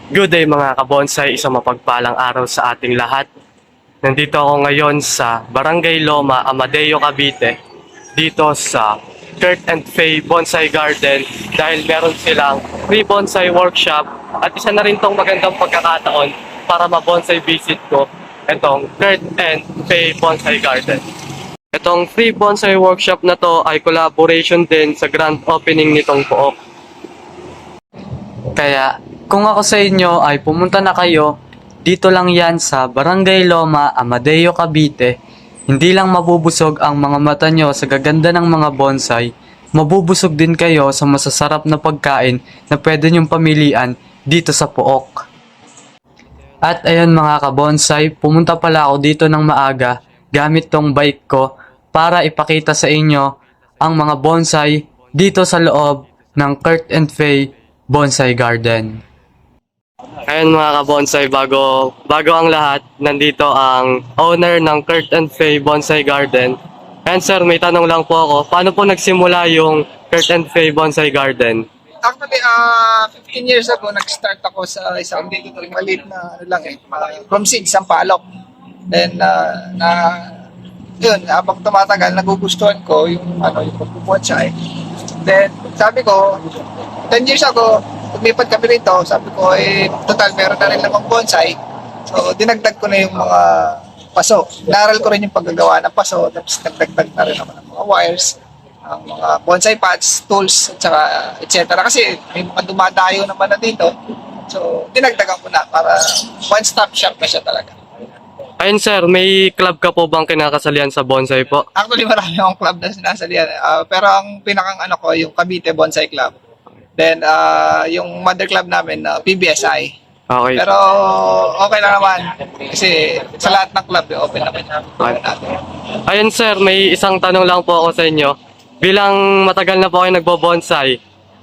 Good day mga kabonsay, isang mapagpalang araw sa ating lahat. Nandito ako ngayon sa Barangay Loma, Amadeo, Cavite, dito sa Kurt and Faye Bonsai Garden dahil meron silang free bonsai workshop at isa na rin tong magandang pagkakataon para ma-bonsai visit ko itong Kurt and Faye Bonsai Garden. Itong free bonsai workshop na to ay collaboration din sa grand opening nitong pook. Kaya kung ako sa inyo ay pumunta na kayo, dito lang yan sa Barangay Loma, Amadeo, Cavite. Hindi lang mabubusog ang mga mata nyo sa gaganda ng mga bonsai, mabubusog din kayo sa masasarap na pagkain na pwede nyong pamilian dito sa Pook. At ayun mga kabonsai, pumunta pala ako dito ng maaga gamit tong bike ko para ipakita sa inyo ang mga bonsai dito sa loob ng Kurt and Faye Bonsai Garden. Ayun mga kabonsai, bago ang lahat, nandito ang owner ng Kurt and Faye Bonsai Garden. And sir, may tanong lang po ako, paano po nagsimula yung Kurt and Faye Bonsai Garden? Actually, 15 years ago, nag-start ako sa isang maliit na from seed, Sampalok. Then, yun, habang tumatagal, nagugustuhan ko yung pagpuponsai. Then, sabi ko, 10 years ago, lumipat kami rito, sabi ko, total, meron na rin namang bonsai. So, dinagdag ko na yung mga paso. Naral ko rin yung paggagawa ng paso, tapos nagdagdag na rin naman ng mga wires, ang mga bonsai pads, tools, at saka etc. Kasi may mga dumadayo naman na dito. So, dinagdagan ko na para one-stop shop na siya talaga. Ayun sir, may club ka po bang kinakasalian sa bonsai po? Actually, marami akong club na sinasalihan. Pero ang pinakang ko, yung Cavite Bonsai Club. Then, yung mother club namin, PBSI. Okay. Pero okay lang naman. Kasi sa lahat ng club, open naman natin. Ayun sir, may isang tanong lang po ako sa inyo. Bilang matagal na po kayo nagbo-bonsai,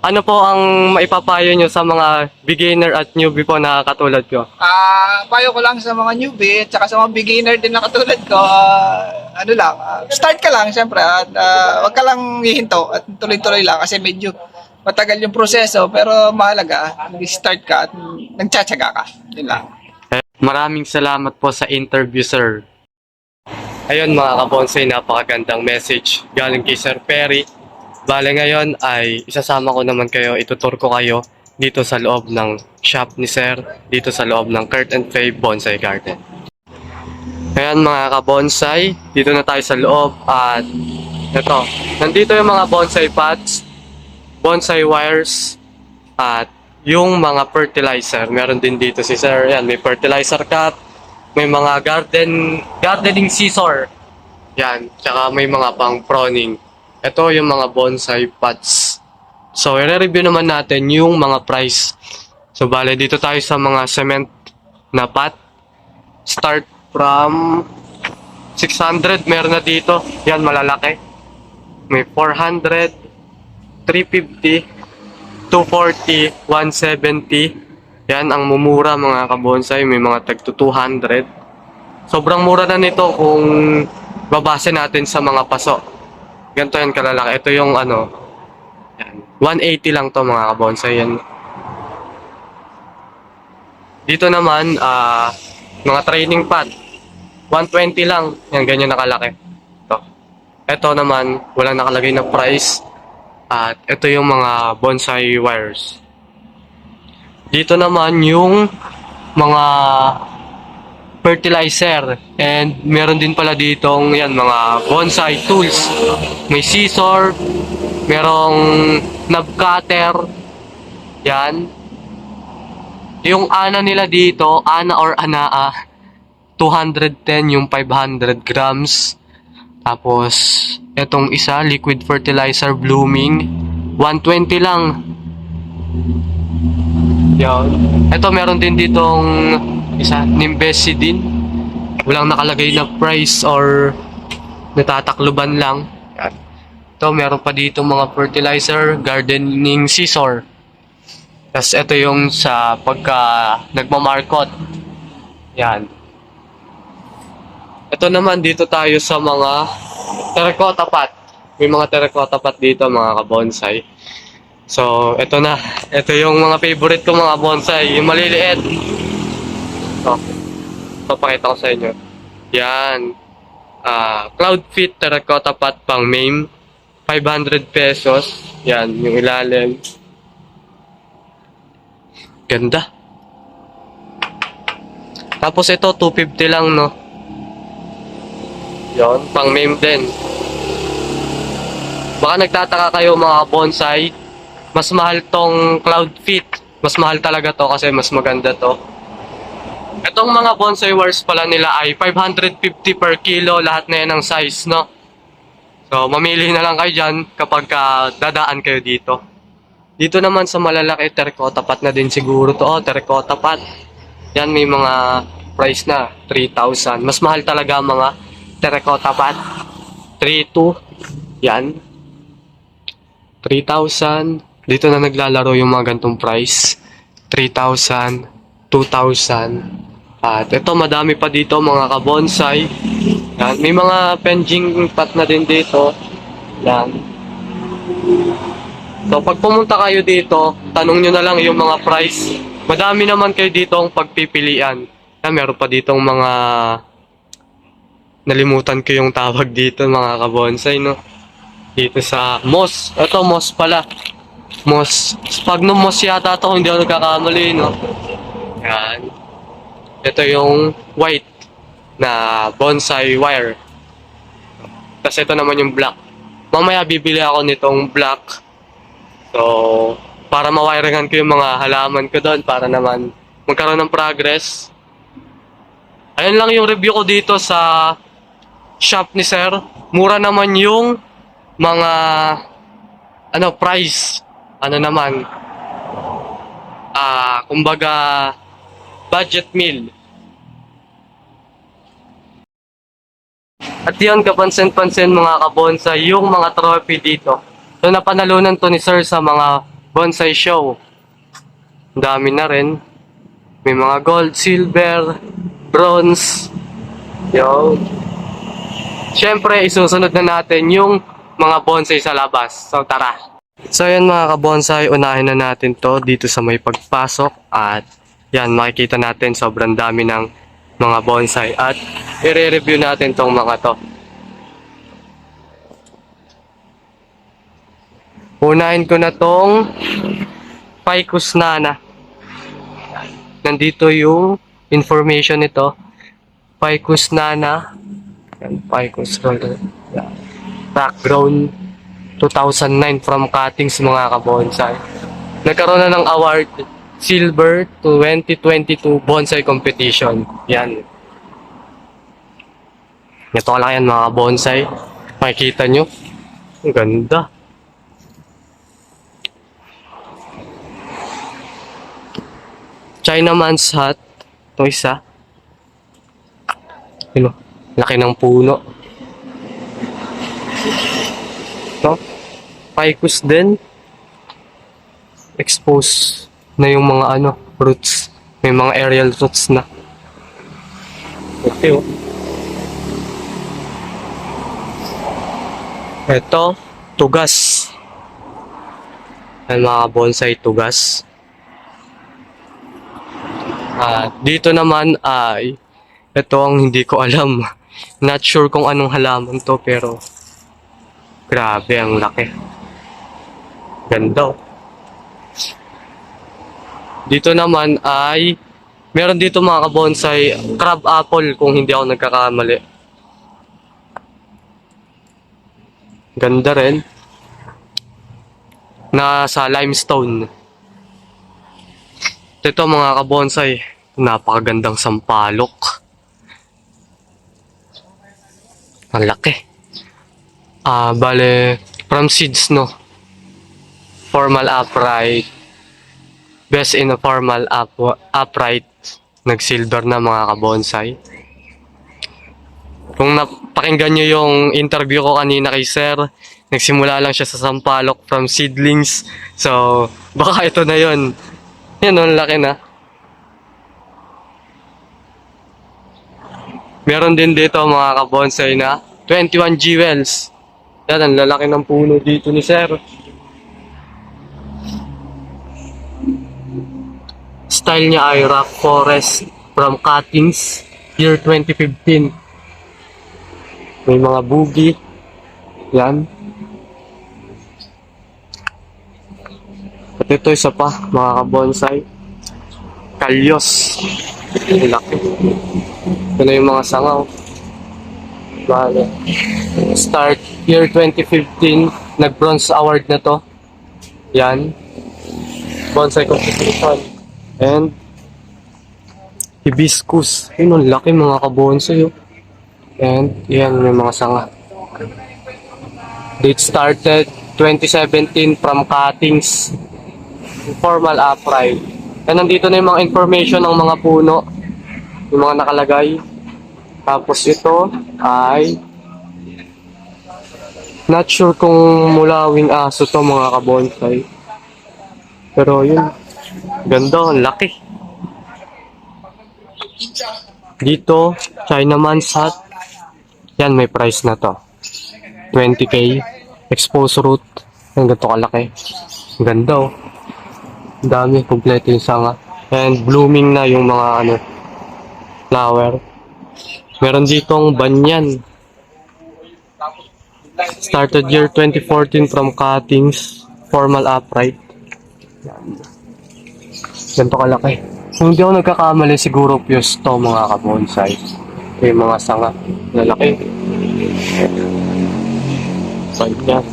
ano po ang maipapayo nyo sa mga beginner at newbie po na katulad ko? Payo ko lang sa mga newbie at saka sa mga beginner din na katulad ko, start ka lang siyempre at wag ka lang hihinto at tuloy-tuloy lang kasi medyo matagal yung proseso pero mahalaga, start ka at nagtsatsaga ka. Yun lang. Maraming salamat po sa interview sir. Ayun mga kabonsay, napakagandang message galing kay Sir Perry. Bale ngayon ay isasama ko naman kayo, itutur ko kayo dito sa loob ng shop ni Sir, dito sa loob ng Kurt and Faye Bonsai Garden. Ayan mga kabonsay, dito na tayo sa loob at ito, nandito yung mga bonsai pots, bonsai wires, at yung mga fertilizer. Meron din dito si Sir, yan, may fertilizer cup, may mga gardening scissor, yan, tsaka may mga pang pruning. Ito yung mga bonsai pots. So, i-review naman natin yung mga price. So, bale, dito tayo sa mga cement na pot. Start from 600, meron na dito. Yan, malalaki. May 400, 350, 240, 170. Yan, ang mumura mga kabonsai. May mga tag to 200. Sobrang mura na nito kung babase natin sa mga paso. Ganito yan kalalaki. Ito yung yan. 180 lang to mga kabonsai. Yan. Dito naman, mga training pot. 120 lang. Yan, ganyan nakalaki. Ito naman, walang nakalagay na price. At ito yung mga bonsai wires. Dito naman yung mga fertilizer. And meron din pala ditong yan, mga bonsai tools. May scissor, merong knob cutter. Yan. Yung ana nila dito, ana or anaa, 210 yung 500 grams. Tapos, etong isa, liquid fertilizer blooming, 120 lang. Yan. Ito meron din ditong isa, Nimbecidin. Walang nakalagay na price or natatakluban lang. Yan. Ito, meron pa dito mga fertilizer, gardening scissor. Tapos ito yung sa pagka nagmamarkot. Yan. Ito naman, dito tayo sa mga terracotta pot. May mga terracotta pot dito mga kabonsai. So, ito na. Ito yung mga favorite ko mga bonsai. Yung maliliit. Ito. Papakita ko sa inyo. Yan. Cloud Fit Terracotta Pot pang MAME. 500 pesos. Yan, yung ilalim. Ganda. Tapos ito, 250 lang, no? Yon, pang MAME din. Baka nagtataka kayo mga bonsai, mas mahal tong Cloud Fit. Mas mahal talaga to kasi mas maganda to. Itong mga bonsai wires pala nila ay 550 per kilo, lahat na yan ng size, no? So, mamili na lang kayo dyan kapag dadaan kayo dito. Dito naman sa malalaki, terracotta pot na din siguro to. Oh, terracotta pot. Yan, may mga price na, 3,000. Mas mahal talaga ang mga terracotta pot. 3,200. Yan. 3,000. Dito na naglalaro yung mga gantong price. 3,000, 2,000. At ito, madami pa dito mga kabonsai. Yan. May mga penjing pot na din dito. Yan. So, pag pumunta kayo dito, tanong nyo na lang yung mga price. Madami naman kayo dito ang pagpipilian. Yan, meron pa ditong mga... Nalimutan ko yung tawag dito mga kabonsai, no? Dito sa moss. Ito, moss pala. Moss. Sphagnum moss yata ito, hindi ako nagkakamali, no? Yan. Ito yung white na bonsai wire. Tapos ito naman yung black. Mamaya bibili ako nitong black. So, para mawiringan ko yung mga halaman ko doon para naman magkaroon ng progress. Ayun lang yung review ko dito sa shop ni Sir. Mura naman yung mga price. Kumbaga budget meal. At yun, kapansin-pansin mga kabonsai, yung mga trophy dito. So, napanalunan to ni Sir sa mga bonsai show. Ang dami na rin. May mga gold, silver, bronze. Yo. Siyempre, isusunod na natin yung mga bonsai sa labas. So, tara. So, yan mga kabonsai, unahin na natin to dito sa may pagpasok. At yan, makikita natin sobrang dami ng mga bonsai. At i-review natin tong mga to. Unahin ko na tong Ficus nana. Nandito yung information nito. Ficus nana. Yan, Ficus roller. Background 2009 from cuttings mga kabonsai. Nagkaroon na ng award Silver 2022 Bonsai Competition. Yan. Ito lang yan mga bonsai. Makikita nyo. Ang ganda. Chinaman's hat. Ito isa. Yun, laki ng puno. Ito. Ficus din. Expose na yung mga roots. May mga aerial roots na. Okay, oh. Ito, tugas. Yan mga bonsai tugas. Dito naman ay ito ang hindi ko alam. Not sure kung anong halaman to pero grabe ang laki. Ganda, oh. Dito naman ay meron dito mga kabonsai crab apple kung hindi ako nagkakamali. Ganda rin. Nasa limestone. Ito mga kabonsai, napakagandang sampalok. Ang laki. Bale, from seeds, no? Formal upright. Best in a formal upright. Nag-silver na mga kabonsai. Kung napakinggan nyo yung interview ko kanina kay Sir, nagsimula lang siya sa sampalok from seedlings. So, baka ito na yun. Yan, ang laki na. Meron din dito mga kabonsai na 21 jewels. Yan, ang lalaki ng puno dito ni Sir. Style niya ay rock forest from cuttings, year 2015. May mga boogie. Yan. At ito isa pa, mga kabonsai. Kalyos. Ang laki. Ito na yung mga sangaw. Bale. Start year 2015. Nag-bronze award na to. Yan. Bonsai competition. And hibiscus. Yun, ang laki mga kabonsai. Oh. And yan, may mga sanga. Date started 2017 from cuttings. Informal upright. And nandito na yung mga information ng mga puno. Yung mga nakalagay. Tapos ito ay not sure kung mulawing aso to mga kabonsai. Pero yun. Ganda, ang laki. Dito, Chinaman's hat. Yan, may price na to. 20k. Exposed root. Ang ganito kalaki. Ang ganda oh. Ang dami, kompleto yung sanga. And blooming na yung mga ano, flower. Meron ditong banyan. Started year 2014 from cuttings, formal upright. Ganito kalaki. Kung hindi ako nagkakamali, siguro fuse to mga kabonsai. Yung mga sanga. Lalaki. Banyan.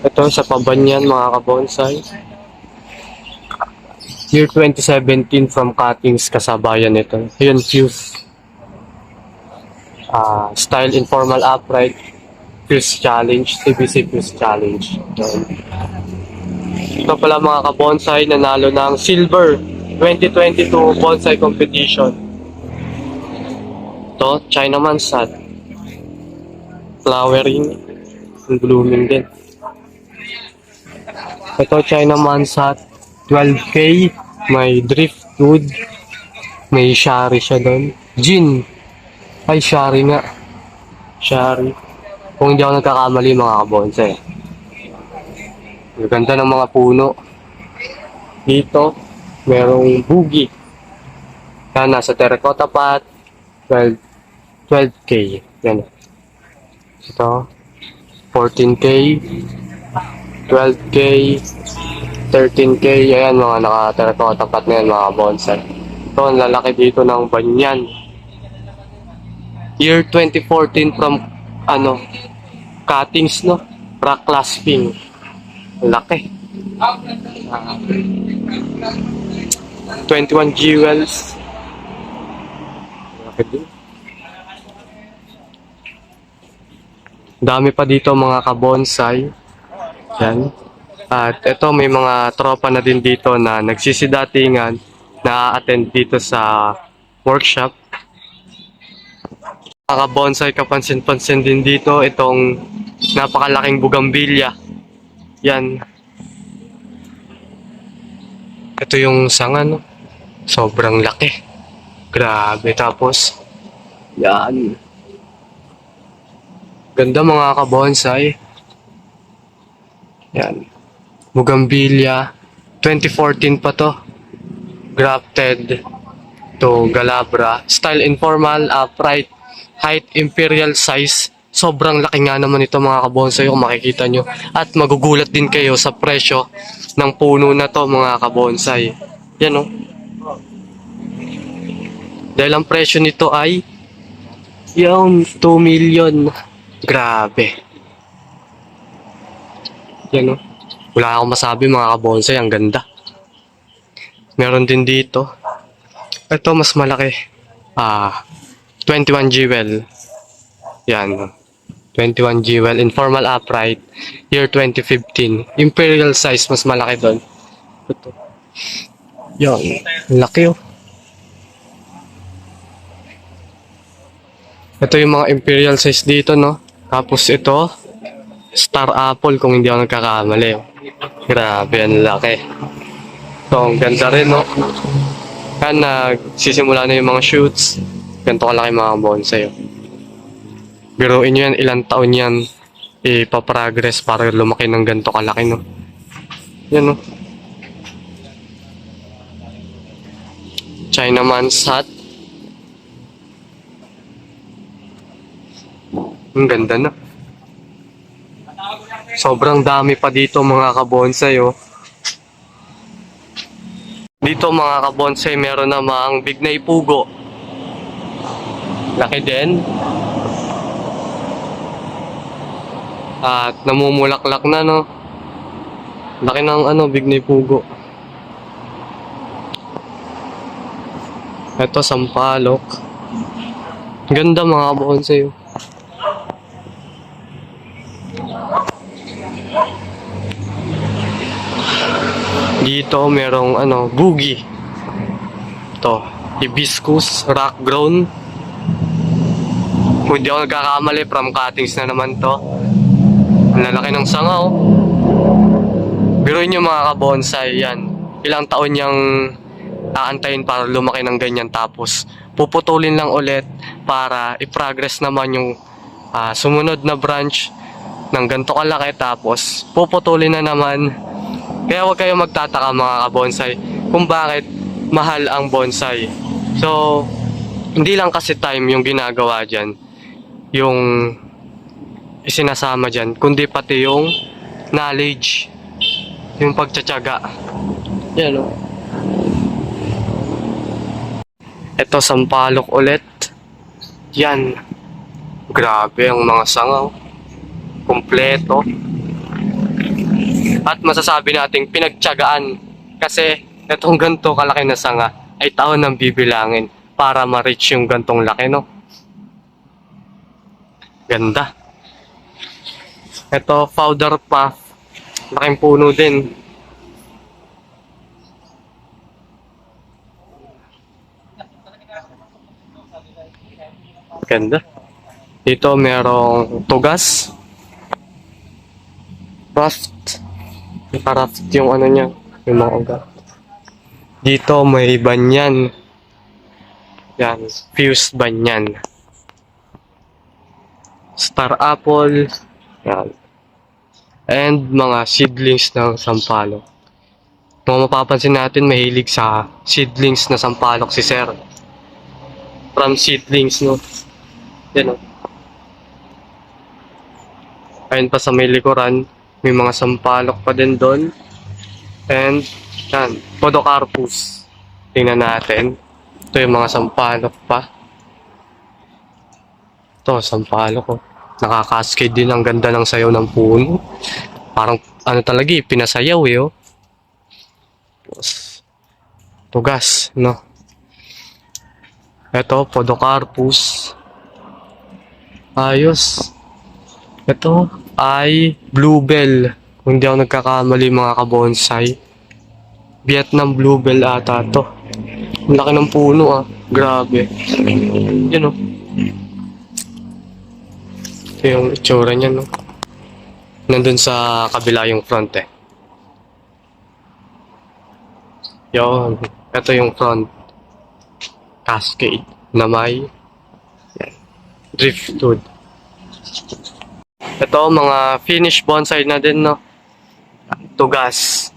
Ito sa pabanyan mga kabonsai. Year 2017 from cuttings, kasabayan ito. Yun, fuse. Style informal upright. Fuse challenge. TBC fuse challenge. Yun. Ito pala mga kabonsai, nanalo ng silver 2022 bonsai competition. Ito, Chinaman's hat. Flowering and blooming din. Ito, Chinaman's hat. 12k. May driftwood. May shari siya doon. Gin. Ay, shari nga. Shari. Kung hindi ako nagkakamali mga kabonsai. Ang ganda ng mga puno. Dito, merong boogie. Yan, nasa terracotta pot. 12k. Yan. Ito, 14k. 12k. 13k. Ayan, mga naka-terracotta pot na yan, mga bonsai. Ito, ang lalaki dito ng banyan. Year 2014 from, cuttings, no? Rock clasping. Laki. 21 jewels. Laki din. Dami pa dito mga kabonsai. Yan. At ito may mga tropa na din dito na nagsisidatingan na attend dito sa workshop. Mga kabonsai, kapansin-pansin din dito itong napakalaking bugambilya. Yan. Ito yung sanga, no? Sobrang laki. Grabe. Tapos, yan. Ganda mga kabonsai. Yan. Bugambilya. 2014 pa to. Grafted to Galabra. Style informal, upright. Height imperial size. Sobrang laki nga naman ito mga kabonsai kung makikita nyo. At magugulat din kayo sa presyo ng puno na to mga kabonsai. Yan o. Dahil ang presyo nito ay yung 2 million. Grabe. Yan o. Wala akong masabi mga kabonsai. Ang ganda. Meron din dito. Ito mas malaki. 21 jewel. Yan. 21 jewel. Informal upright. Year 2015. Imperial size. Mas malaki doon. Ito. Yan. Laki oh. Ito yung mga imperial size dito, no? Tapos ito, star apple kung hindi ako nagkakamali. Oh. Grabe, ang laki. So, ang ganda rin, no? Yan, nagsisimula na yung mga shoots. Ganito kalaki mga bonsai. Oh. Biruin nyo yan, ilang taon yan ipaprogress para lumaki ng ganito kalaki, no? Yan, no? Chinaman's hat. Ang ganda na. Sobrang dami pa dito mga kabonsay, oh. Dito mga kabonsay, meron namang Bignay Pugo. Laki din. At namumulaklak na, no. Laki ng Bignay Pugo. Ito, sampalok. Ganda mga kabonsay, oh. Dito merong boogie. Ito, hibiscus, rock grown. Kung hindi ako nagkakamali, from cuttings na naman to. Ang lalaki ng sanga, oh. Biruin nyo mga kabonsay, yan. Ilang taon niyang aantayin para lumaki ng ganyan, tapos puputulin lang ulit para i-progress naman yung sumunod na branch ng ganito kalaki, tapos puputulin na naman. Kaya huwag kayong magtataka mga kabonsay kung bakit mahal ang bonsai. So, hindi lang kasi time yung ginagawa dyan, yung isinasama dyan, kundi pati yung knowledge, yung pagtsatsaga. Yan, oh. Ito, sampalok ulit. Yan. Grabe ang mga sanga, oh. Kompleto. At masasabi nating pinagtyagaan kasi itong ganito kalaki na sanga ay taon ng bibilangin para ma-reach yung gantong laki, no? Ganda. Ito, powder puff. Laking puno din. Ganda. Dito merong tugas. Raft. Naka-raft yung niya, yung mga ugat. Dito may banyan. Yan, fused banyan. Star apple. Yan. And mga seedlings ng sampalok. Kung mapapansin natin, mahilig sa seedlings na sampalok si Sir. From seedlings, no? Yan, no? Ayun pa sa may likuran, may mga sampalok pa din doon. And, yan, Podocarpus. Tingnan natin. Ito yung mga sampalok pa. Ito, sampalok, oh. Nakaka-cascade din, ang ganda ng sayaw ng puno. Parang, talaga, pinasayaw, oh. Tugas, no? Ito, Podocarpus. Ayos. Ito ay bluebell. Kung hindi ako nagkakamali mga kabonsai. Vietnam bluebell ata to. Ang laki ng puno, ah. Grabe. Yun, oh. Ito yung itsura niya, no? Nandun sa kabila yung front, eh. Yun. Ito yung front. Cascade na may driftwood. Ito, mga finished bonsai na din, no? Tugas.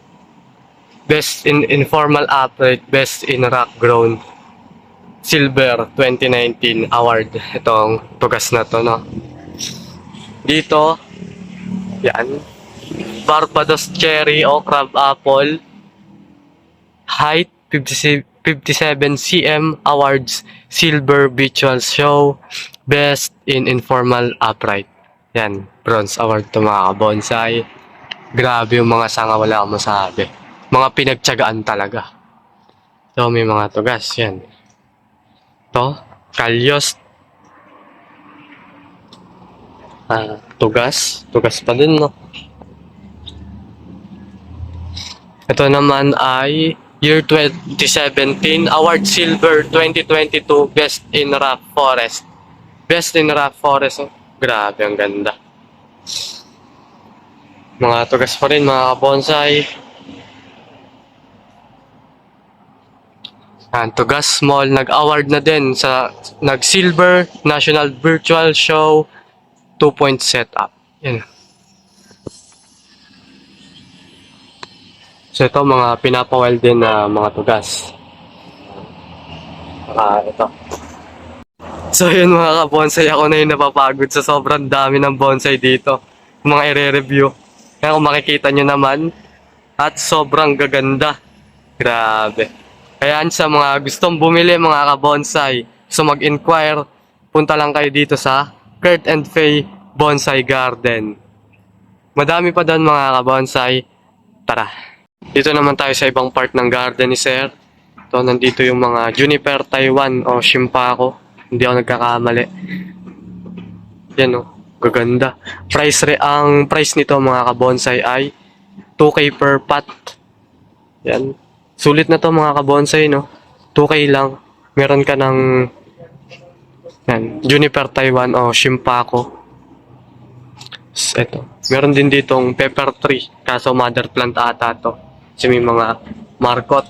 Best in informal upright, best in rock grown. Silver 2019 award. Itong tugas na to, no? Dito, yan. Barbados cherry o crab apple. Height 57 cm awards. Silver visual show. Best in informal upright. Yan, bronze award to mga kabonsai. Grabe yung mga sanga, wala akong masabi. Mga pinagtyagaan talaga. So, may mga tugas, yan. Ito, kalyos. Tugas. Tugas pa din, no? Ito naman ay year 2017, award silver 2022, best in rough forest. Best in rough forest, oh. Grabe, ang ganda. Mga tugas pa rin, mga kabonsai. Tugas small, nag-award na din sa nag-silver National Virtual Show 2-point setup. Yan. So ito, mga pinapawal din na mga tugas. Ito. So yun mga ka-bonsai, ako na yung napapagod sa sobrang dami ng bonsai dito. Mga i-review. Kaya kung makikita nyo naman, at sobrang gaganda. Grabe. Kaya sa mga gustong bumili mga ka-bonsai, gusto mag-inquire, punta lang kayo dito sa Kurt and Faye Bonsai Garden. Madami pa doon mga ka-bonsai. Tara. Dito naman tayo sa ibang part ng garden ni Sir. Ito, nandito yung mga Juniper Taiwan o Shimpako. Hindi ako nagkakamali. Yan o, gaganda. Ang price nito mga ka-bonsai ay 2K per pot. Yan. Sulit na to mga ka-bonsai, no? 2K lang. Meron ka ng yan, Juniper Taiwan o Shimpako. Ito. Meron din ditong pepper tree. Kaso mother plant ata to. Kasi may mga markot,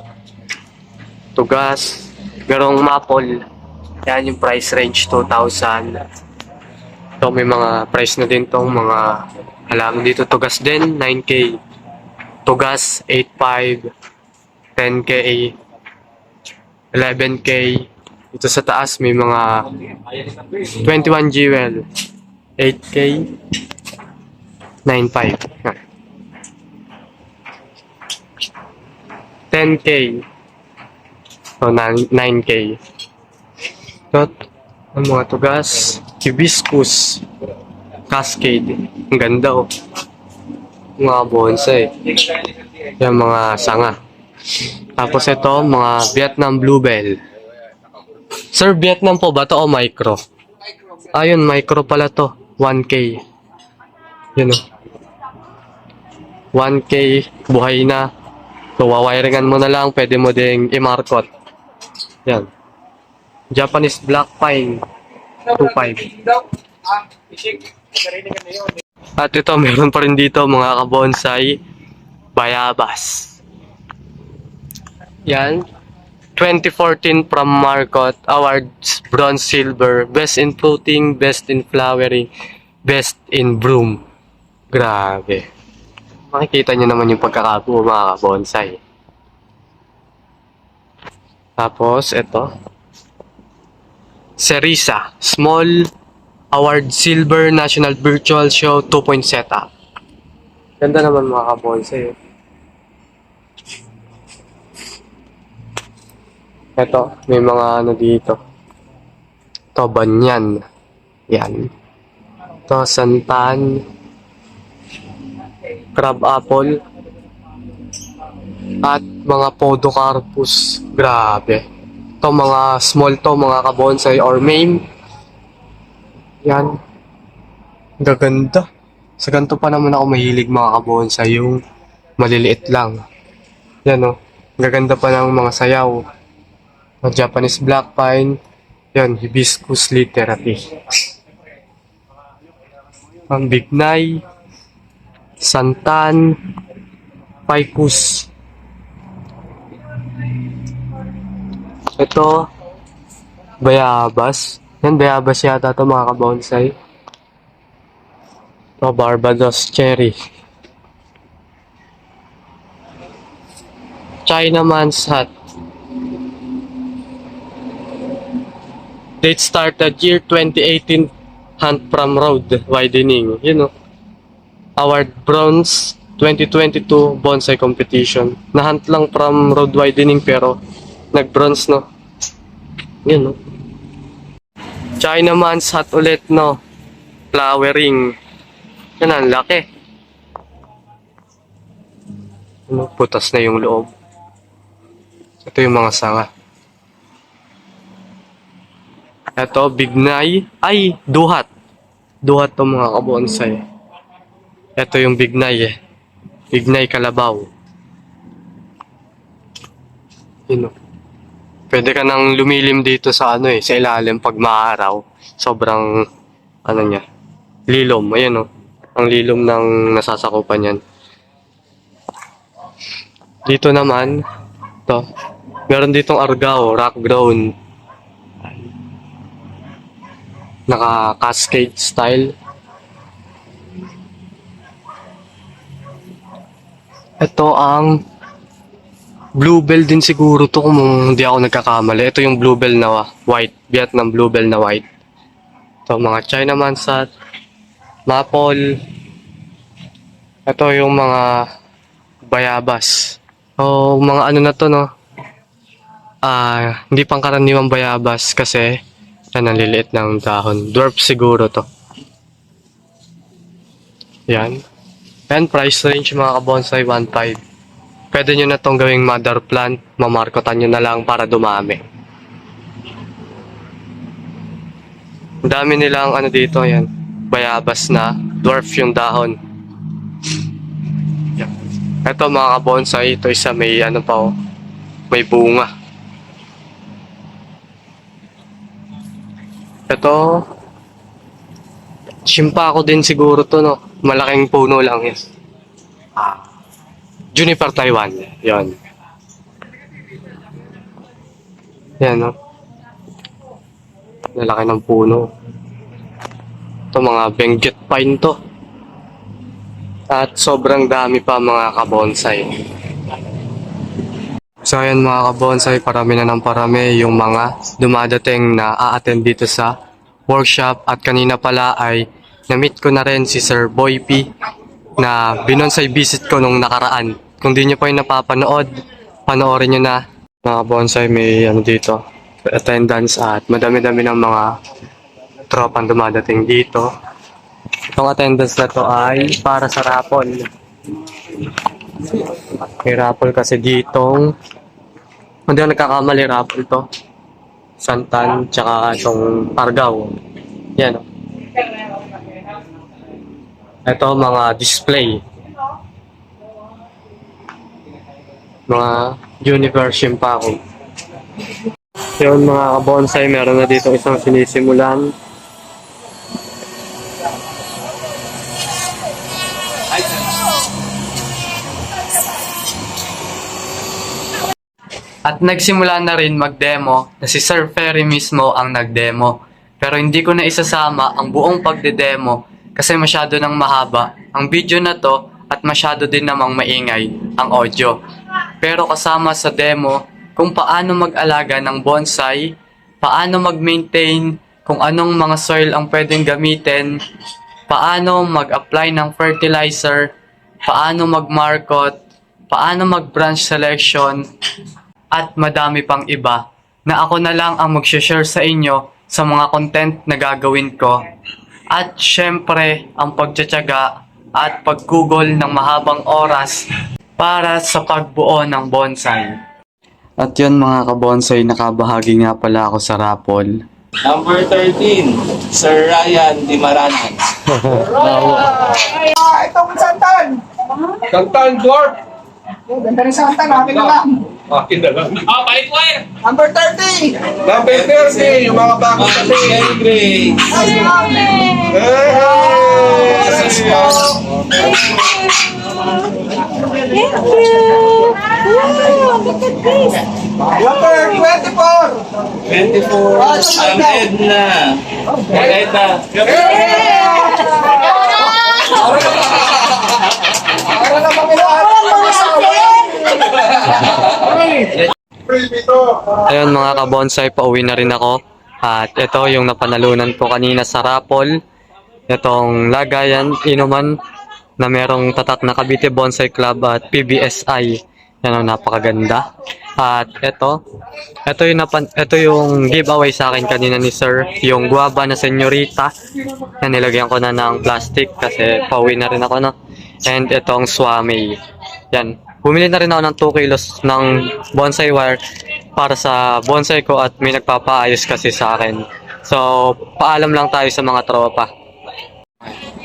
tugas, merong maple. Yan yung price range 2,000. Ito may mga price na din tong mga halaman dito. Tugas din 9K. Tugas 8,500. 10K. 11K. Dito sa taas may mga 21 jewel. 8K. 9,500. 10K. So 9K. Ito, ang mga tugas, hibiscus, cascade. Ang ganda oh. Mga bonsai. Yan mga sanga. Tapos ito, mga Vietnam Bluebell. Sir, Vietnam po ba to o micro? Ayun, micro pala to. 1K. Yun o. 1K, buhay na. So, wawiringan mo na lang. Pwede mo ding i-markot. Yan. Japanese Black Pine. 2.5. At ito, meron pa rin dito mga kabonsai. Bayabas. Yan. 2014 from Marcot. Awards, bronze, silver. Best in fruiting, best in flowering, best in bloom. Grabe. Makikita nyo naman yung pagkakabuo mga kabonsai. Tapos, ito. Cerisa. Small award silver national virtual show 2-point setup. Ganda naman mga kabonsai. Ito, may mga ano dito. Ito, banyan. Yan. Ito, santan. Crab apple. At mga podocarpus. Grabe. Ito, mga small to, mga kabonsai or mame. Yan. Gaganda. Sa ganito pa naman ako mahilig mga kabonsai, yung maliliit lang. Yan o. Gaganda pa ng mga sayaw. Japanese Black Pine. Yan, hibiscus literati. Ang bignay. Santan. Ficus. Ito. Bayabas. Yan, bayabas yata ito mga kabonsai. Ito, Barbados Cherry. Chinaman's Hat. Date started year 2018, Hunt from Road Widening. You know, award bronze 2022 bonsai competition. Na-hunt lang from road widening pero nag-bronze no. Yun no. Chinaman's Hat ulit no. Flowering. Yan ang laki. Ano, putas na yung loob. Ito yung mga sanga. Ito, bignay. Ay, duhat. Duhat to mga kabonsai. Ito yung bignay eh. Bignay kalabaw. Yun o. Pwede ka nang lumilim dito sa ano eh, sa ilalim pag maaraw. Sobrang, ano niya, lilom. Ayan o. Ang lilom ng nasasakupan yan. Dito naman, to. Meron ditong argao, rock grown. Naka-cascade style. Ito ang Bluebell din siguro to kung hindi ako nagkakamali. Ito yung bluebell na white. Vietnam bluebell na white. Ito mga China Mansat, Maple. Ito yung mga bayabas. O mga ano na to, no? Hindi pangkaraniwang bayabas kasi naliliit ng dahon. Dwarf siguro to. Yan. And price range mga kabonsai 1.5. Pwede nyo na tong gawing mother plant. Mamarkotan nyo na lang para dumami. Ang dami nilang ano dito, yan. Bayabas na. Dwarf yung dahon. Yan. Ito mga kabonsai, ito isa may ano pa oh. May bunga. Ito, Shimpako din siguro to, no? Malaking puno lang yan. Juniper Taiwan. Yan. Yan, no? Lalaki ng puno. Ito mga Benguet pine to. At sobrang dami pa mga kabonsai. So ayan mga kabonsai, parami na ng parami yung mga dumadating na a-attend dito sa workshop. At kanina pala ay na-meet ko na rin si Sir Boy P na binonsai visit ko nung nakaraan. Kung di nyo pa yung napapanood, panoorin nyo na. Mga bonsai, may ano dito, attendance at madami-dami ng mga tropang dumadating dito. Itong attendance na to ay para sa raffle. May raffle kasi ditong, hindi ako nagkakamali, raffle to. Santan, tsaka itong Argao. Yan. Ito mga display. Mga universe Shimpako. Yun mga kabonsai, meron na dito isang sinisimulan. At nagsimula na rin mag-demo na si Sir Ferry mismo ang nag-demo. Pero hindi ko na isasama ang buong pagde-demo kasi masyado nang mahaba ang video na to at masyado din namang maingay ang audio. Pero kasama sa demo kung paano mag-alaga ng bonsai, paano mag-maintain, kung anong mga soil ang pwedeng gamitin, paano mag-apply ng fertilizer, paano mag-market, paano mag-branch selection, at madami pang iba na ako na lang ang mag-share sa inyo sa mga content na gagawin ko. At syempre, ang pagtsatsaga at pag-google ng mahabang oras para sa pagbuo ng bonsai. At yun mga kabonsai, nakabahagi nga pala ako sa raffle. Number 13, Sir Ryan Dimaranan. Itong santan! Santan, dwarf! Oh, ganda rin santan, akin na lang. Akin na lang. Balik ko eh! Number 30! Number 30, yung mga bago Ma'am kasi. Sherry Grace. Yes po! Number 24! 24, ang Edna. Edna. Para na pamilaan ng mga asawa! Ayun mga kabonsai, pauwi na rin ako. At ito yung napanalunan ko kanina sa raffle. Itong lagayan, inuman na merong tatak na Cavite Bonsai Club at PBSI. Yan ang napakaganda. At ito yung giveaway sa akin kanina ni Sir. Yung guava na senyorita. Na nilagyan ko na ng plastic kasi pauwi na rin ako, no? And itong swami. Yan. Bumili na rin ako ng 2 kilos ng bonsai wire para sa bonsai ko at may nagpapaayos kasi sa akin. So, paalam lang tayo sa mga tropa.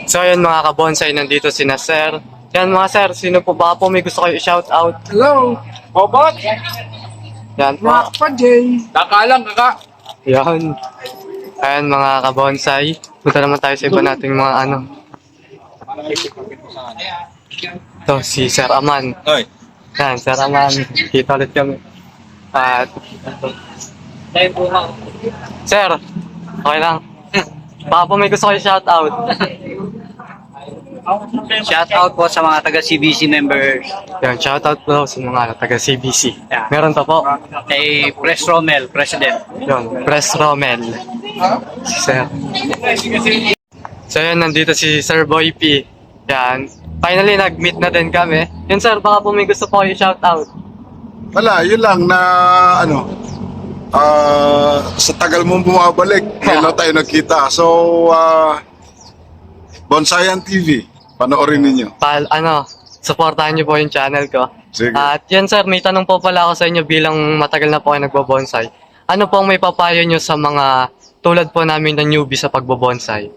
So, ayun mga kabonsai, nandito sina Sir. Yan mga Sir, sino po ba po may gusto kayo i-shout out? Hello! Obot! Yan po. Mga kapatid! Kakalang kaka! Yan. Ayan mga kabonsai. Punta naman tayo sa iba nating mga ano. Ito, si Sir Aman. Oy. Yan, Sir Aman. Kita ulit kami. At, Sir, okay lang. Baka po may gusto kayo shout out. Shout out po sa mga taga CBC members. Yan, shoutout po sa mga taga CBC. Meron pa po. Kay Pres Romel, President. Yun, Press Romel. Sir. So yun, nandito si Sir Boy P. Yan. Finally, nag-meet na din kami. Yun sir, baka po may gusto po kayo shoutout. Wala, yun lang na sa tagal mong bumabalik, ngayon lang tayo nagkita. So, Bonsayan TV, panoorin ninyo. Supportahan niyo po yung channel ko. Sige. At yun sir, may tanong po pala ako sa inyo bilang matagal na po kayo nagbobonsai. Ano po ang may papayo niyo sa mga tulad po namin na newbie sa pagbobonsai?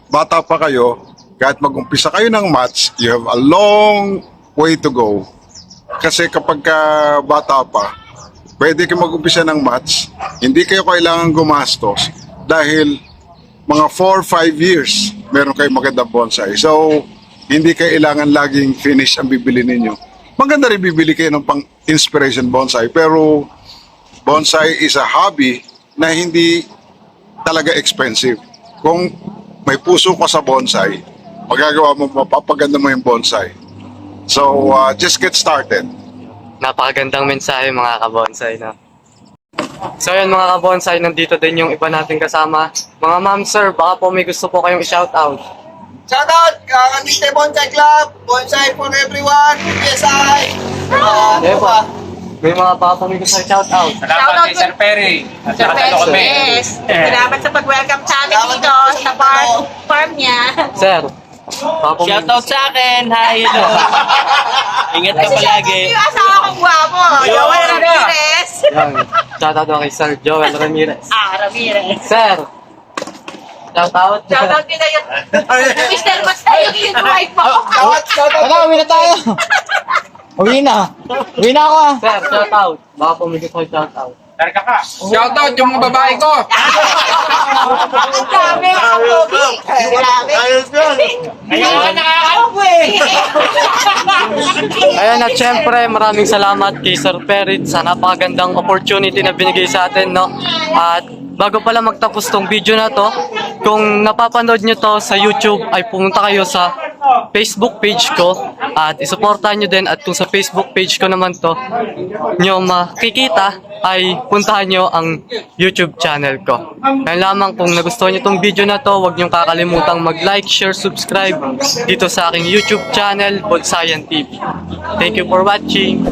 Bata pa kayo, kahit mag-umpisa kayo ng match, you have a long way to go. Kasi kapag bata pa, pwede kayo mag-umpisa ng match, hindi kayo kailangan gumastos dahil mga 4-5 years meron kayo magandang bonsai. So, hindi kailangan laging finish ang bibili ninyo. Maganda rin bibili kayo ng pang-inspiration bonsai, pero bonsai is a hobby na hindi talaga expensive. Kung may puso ka sa bonsai, magagawa mo, mapapaganda mo yung bonsai. So, just get started. Napakagandang mensahe mga kabonsai, no? So yun mga kabonsai, nandito din yung iba nating kasama. Mga ma'am, sir, baka po may gusto po kayong i-shoutout. Shoutout! Cavite Bonsai Club! Bonsai for everyone! PSI! Ano pa? May mga baka po may gusto i-shoutout. Salamat kay Sir Perry. At Sir nakatalo kami. Yes. Salamat sa pag-welcome sa amin dito sa farm niya. Sir, baka po may... Shoutout sa akin. Hi, hello. Ingat ka palagi. Yung asawa kong guwapo. Joel Ramirez. Yan. Shoutout ako kay Sir Joel Ramirez. Ramirez. Sir, shoutout. Shoutout nila yun. Mr. Basta yung wife mo. Uwi na tayo. Uwi na. Uwi na ako ah. Sir, shoutout. Baka po may gusto i-shoutout. Tarka ka. Shoutout yung mga babae ko. Ang dami. Ang pogi. Grabe. Ngayon ka nakakaupo eh. Ayan, at syempre, maraming salamat kay Sir Perit sa napakagandang opportunity na binigay sa atin, no? At bago pala magtapos tong video na to, kung napapanood nyo to sa YouTube, ay pumunta kayo sa Facebook page ko at isuportahan nyo din. At kung sa Facebook page ko naman to nyo makikita, ay puntahan nyo ang YouTube channel ko. Kaya lamang kung nagustuhan nyo tong video na to, huwag nyo kakalimutang mag-like, share, subscribe dito sa aking YouTube channel, Bonsayan TV. Thank you for watching!